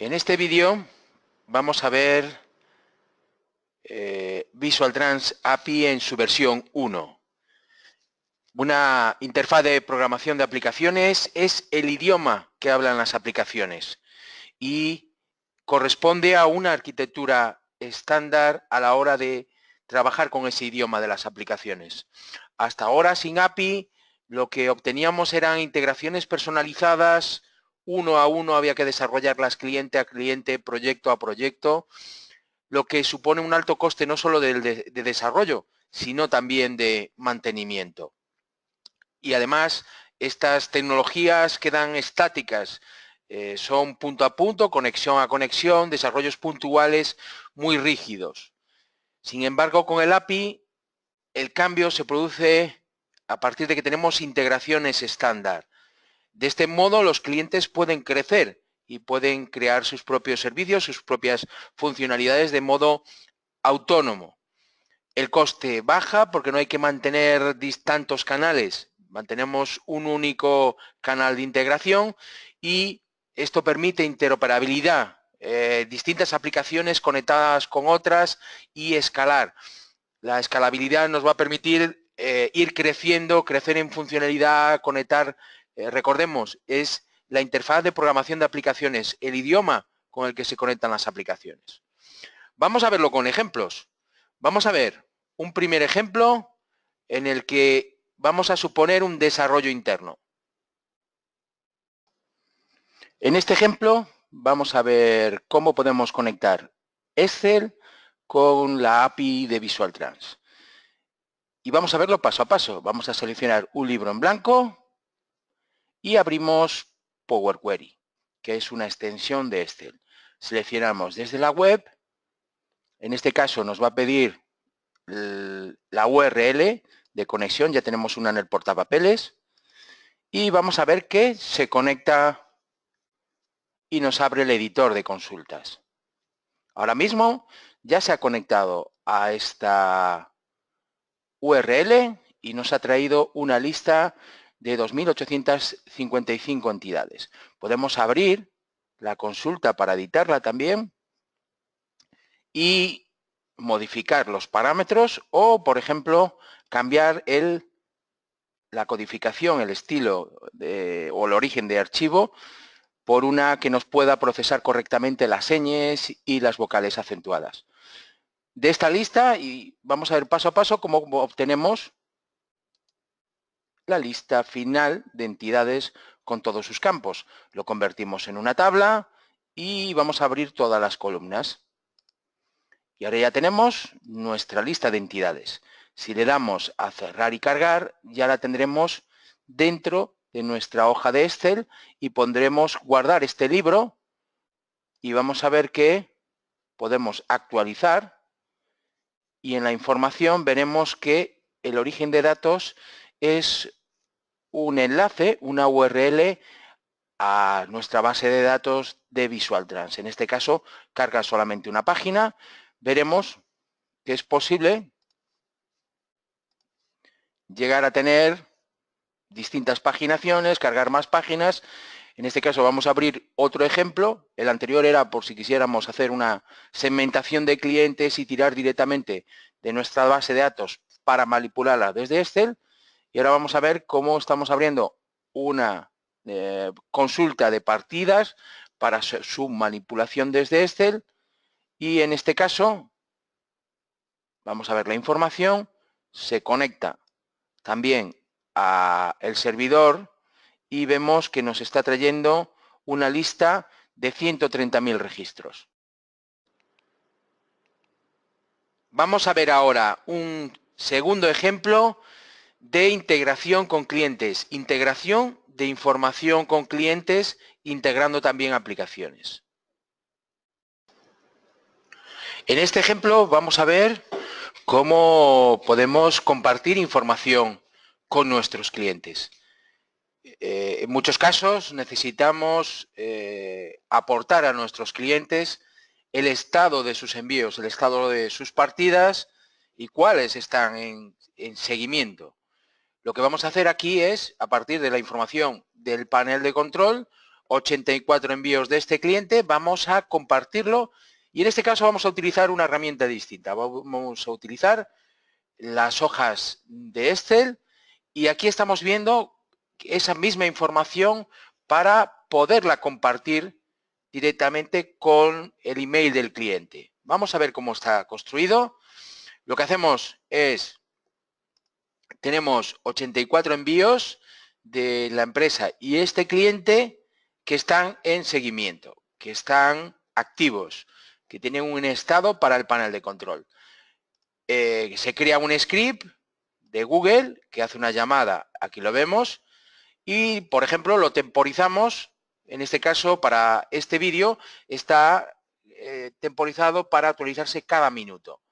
En este vídeo vamos a ver Visual Trans API en su versión 1. Una interfaz de programación de aplicaciones es el idioma que hablan las aplicaciones y corresponde a una arquitectura estándar a la hora de trabajar con ese idioma de las aplicaciones. Hasta ahora, sin API, lo que obteníamos eran integraciones personalizadas, uno a uno había que desarrollarlas cliente a cliente, proyecto a proyecto, lo que supone un alto coste no solo de desarrollo, sino también de mantenimiento. Y además, estas tecnologías quedan estáticas, son punto a punto, conexión a conexión, desarrollos puntuales muy rígidos. Sin embargo, con el API, el cambio se produce a partir de que tenemos integraciones estándar. De este modo, los clientes pueden crecer y pueden crear sus propios servicios, sus propias funcionalidades de modo autónomo. El coste baja porque no hay que mantener tantos canales. Mantenemos un único canal de integración y esto permite interoperabilidad, distintas aplicaciones conectadas con otras y escalar. La escalabilidad nos va a permitir ir creciendo, crecer en funcionalidad, conectar. Recordemos, es la interfaz de programación de aplicaciones, el idioma con el que se conectan las aplicaciones. Vamos a verlo con ejemplos. Vamos a ver un primer ejemplo en el que vamos a suponer un desarrollo interno. En este ejemplo vamos a ver cómo podemos conectar Excel con la API de Visual Trans. Y vamos a verlo paso a paso. Vamos a seleccionar un libro en blanco y abrimos Power Query, que es una extensión de Excel. Seleccionamos desde la web. En este caso nos va a pedir la URL de conexión, ya tenemos una en el portapapeles, y vamos a ver que se conecta y nos abre el editor de consultas. Ahora mismo ya se ha conectado a esta URL y nos ha traído una lista de 2.855 entidades. Podemos abrir la consulta para editarla también y modificar los parámetros o, por ejemplo, cambiar la codificación, el estilo o el origen de archivo por una que nos pueda procesar correctamente las señas y las vocales acentuadas. De esta lista, y vamos a ver paso a paso cómo obtenemos la lista final de entidades con todos sus campos. Lo convertimos en una tabla y vamos a abrir todas las columnas. Y ahora ya tenemos nuestra lista de entidades. Si le damos a cerrar y cargar, ya la tendremos dentro de nuestra hoja de Excel y pondremos guardar este libro y vamos a ver que podemos actualizar y en la información veremos que el origen de datos es un enlace, una URL a nuestra base de datos de Visual Trans. En este caso, carga solamente una página. Veremos que es posible llegar a tener distintas paginaciones, cargar más páginas. En este caso vamos a abrir otro ejemplo. El anterior era por si quisiéramos hacer una segmentación de clientes y tirar directamente de nuestra base de datos para manipularla desde Excel. Y ahora vamos a ver cómo estamos abriendo una consulta de partidas para su manipulación desde Excel. Y en este caso, vamos a ver la información, se conecta también al servidor y vemos que nos está trayendo una lista de 130.000 registros. Vamos a ver ahora un segundo ejemplo de integración con clientes, integración de información con clientes, integrando también aplicaciones. En este ejemplo vamos a ver cómo podemos compartir información con nuestros clientes. En muchos casos necesitamos aportar a nuestros clientes el estado de sus envíos, el estado de sus partidas y cuáles están en seguimiento. Lo que vamos a hacer aquí es, a partir de la información del panel de control, 84 envíos de este cliente, vamos a compartirlo y en este caso vamos a utilizar una herramienta distinta. Vamos a utilizar las hojas de Excel y aquí estamos viendo esa misma información para poderla compartir directamente con el email del cliente. Vamos a ver cómo está construido. Lo que hacemos es, tenemos 84 envíos de la empresa y este cliente que están en seguimiento, que están activos, que tienen un estado para el panel de control. Se crea un script de Google que hace una llamada, aquí lo vemos, y por ejemplo lo temporizamos, en este caso para este vídeo está temporizado para actualizarse cada minuto.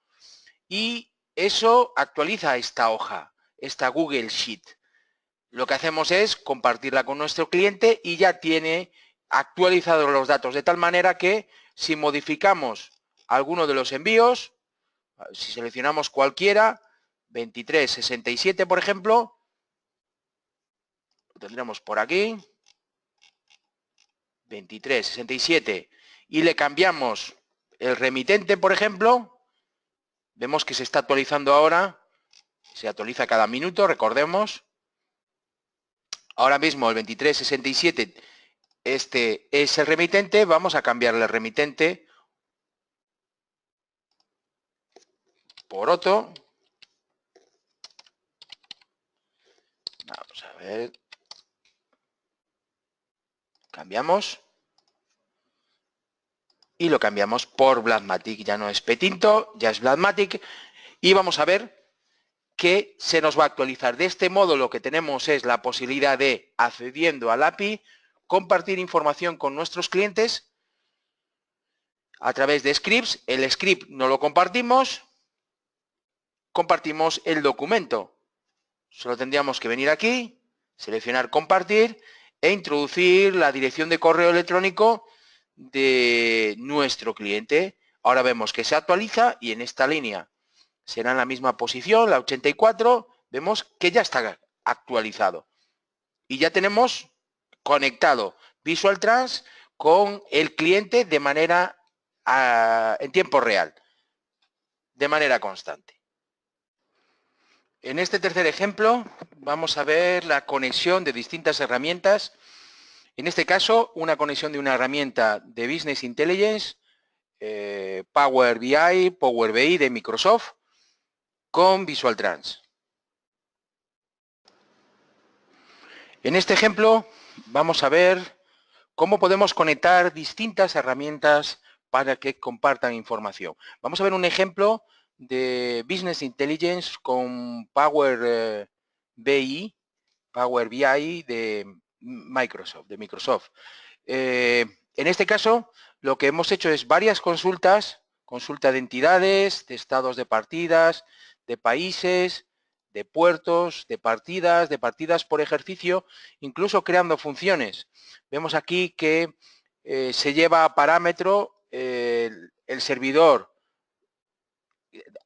Y eso actualiza esta hoja, esta Google Sheet. Lo que hacemos es compartirla con nuestro cliente y ya tiene actualizados los datos de tal manera que si modificamos alguno de los envíos, si seleccionamos cualquiera, 2367 por ejemplo, lo tendremos por aquí, 2367 y le cambiamos el remitente por ejemplo, vemos que se está actualizando ahora, se actualiza cada minuto, recordemos. Ahora mismo el 2367, este es el remitente, vamos a cambiarle el remitente por otro. Vamos a ver. Cambiamos. Y lo cambiamos por Blackmatic. Ya no es Petinto, ya es Blackmatic. Y vamos a ver que se nos va a actualizar. De este modo lo que tenemos es la posibilidad de, accediendo al API, compartir información con nuestros clientes a través de scripts. El script no lo compartimos el documento. Solo tendríamos que venir aquí, seleccionar compartir e introducir la dirección de correo electrónico de nuestro cliente. Ahora vemos que se actualiza y en esta línea será en la misma posición, la 84, vemos que ya está actualizado. Y ya tenemos conectado Visual Trans con el cliente de manera en tiempo real, de manera constante. En este tercer ejemplo vamos a ver la conexión de distintas herramientas. En este caso, una conexión de una herramienta de Business Intelligence, Power BI, Power BI de Microsoft, con Visual Trans. En este ejemplo vamos a ver cómo podemos conectar distintas herramientas para que compartan información. Vamos a ver un ejemplo de Business Intelligence con Power BI de Microsoft. En este caso, lo que hemos hecho es varias consultas, consulta de entidades, de estados de partidas, de países, de puertos, de partidas por ejercicio, incluso creando funciones. Vemos aquí que se lleva a parámetro el servidor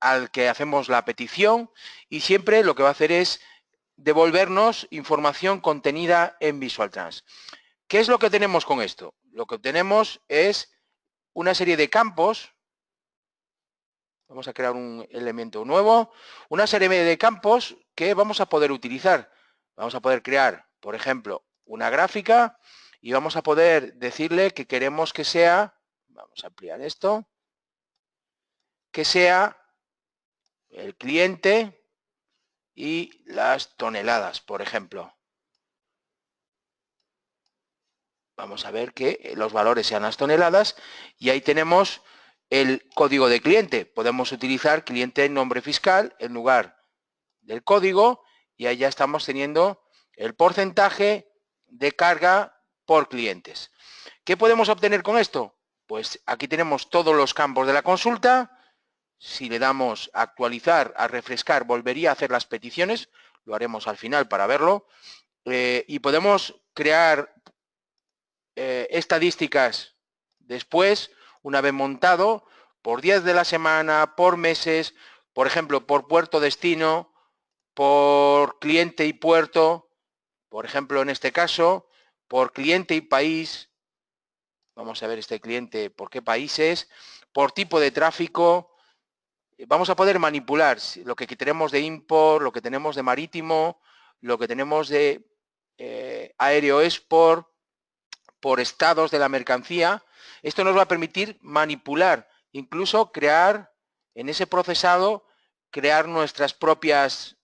al que hacemos la petición y siempre lo que va a hacer es devolvernos información contenida en Visual Trans. ¿Qué es lo que tenemos con esto? Lo que tenemos es una serie de campos. Vamos a crear un elemento nuevo. Una serie de campos que vamos a poder utilizar. Vamos a poder crear, por ejemplo, una gráfica y vamos a poder decirle que queremos que sea, vamos a ampliar esto, que sea el cliente y las toneladas, por ejemplo. Vamos a ver que los valores sean las toneladas y ahí tenemos el código de cliente. Podemos utilizar cliente en nombre fiscal en lugar del código y ahí ya estamos teniendo el porcentaje de carga por clientes. ¿Qué podemos obtener con esto? Pues aquí tenemos todos los campos de la consulta. Si le damos a actualizar, a refrescar, volvería a hacer las peticiones. Lo haremos al final para verlo. Y podemos crear estadísticas después, una vez montado, por días de la semana, por meses, por ejemplo, por puerto destino, por cliente y puerto, por ejemplo, en este caso, por cliente y país. Vamos a ver este cliente, por qué países, por tipo de tráfico. Vamos a poder manipular lo que tenemos de import, lo que tenemos de marítimo, lo que tenemos de aéreo export, por estados de la mercancía. Esto nos va a permitir manipular, incluso crear en ese procesado, crear nuestras propias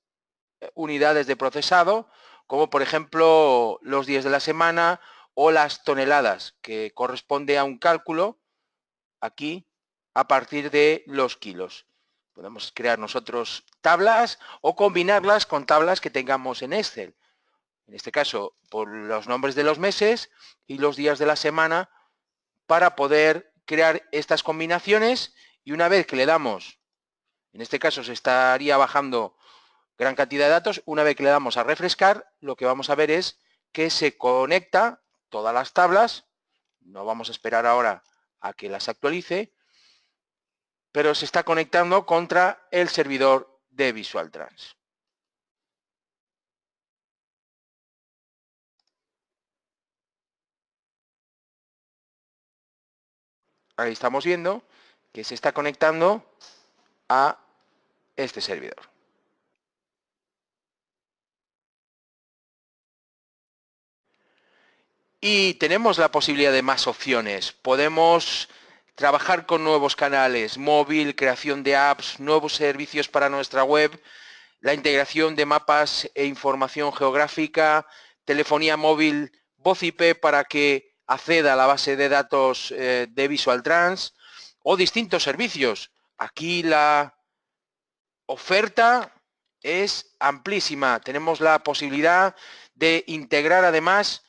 unidades de procesado, como por ejemplo los días de la semana o las toneladas, que corresponde a un cálculo aquí a partir de los kilos. Podemos crear nosotros tablas o combinarlas con tablas que tengamos en Excel. En este caso, por los nombres de los meses y los días de la semana, para poder crear estas combinaciones, y una vez que le damos, en este caso se estaría bajando gran cantidad de datos, una vez que le damos a refrescar, lo que vamos a ver es que se conecta todas las tablas. No vamos a esperar ahora a que las actualice, pero se está conectando contra el servidor de Visual Trans. Ahí estamos viendo que se está conectando a este servidor. Y tenemos la posibilidad de más opciones. Podemos trabajar con nuevos canales, móvil, creación de apps, nuevos servicios para nuestra web, la integración de mapas e información geográfica, telefonía móvil, voz IP para que acceda a la base de datos de Visual Trans, o distintos servicios. Aquí la oferta es amplísima. Tenemos la posibilidad de integrar además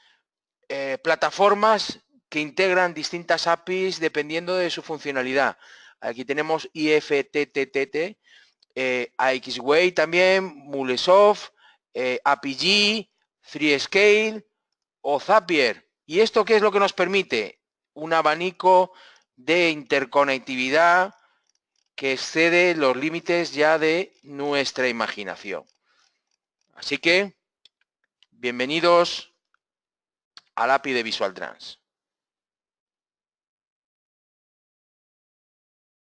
plataformas que integran distintas APIs dependiendo de su funcionalidad. Aquí tenemos IFTTT, AXWay también, Mulesoft, APG, FreeScale o Zapier. ¿Y esto qué es lo que nos permite? Un abanico de interconectividad que excede los límites ya de nuestra imaginación. Así que, bienvenidos al API de Visual Trans.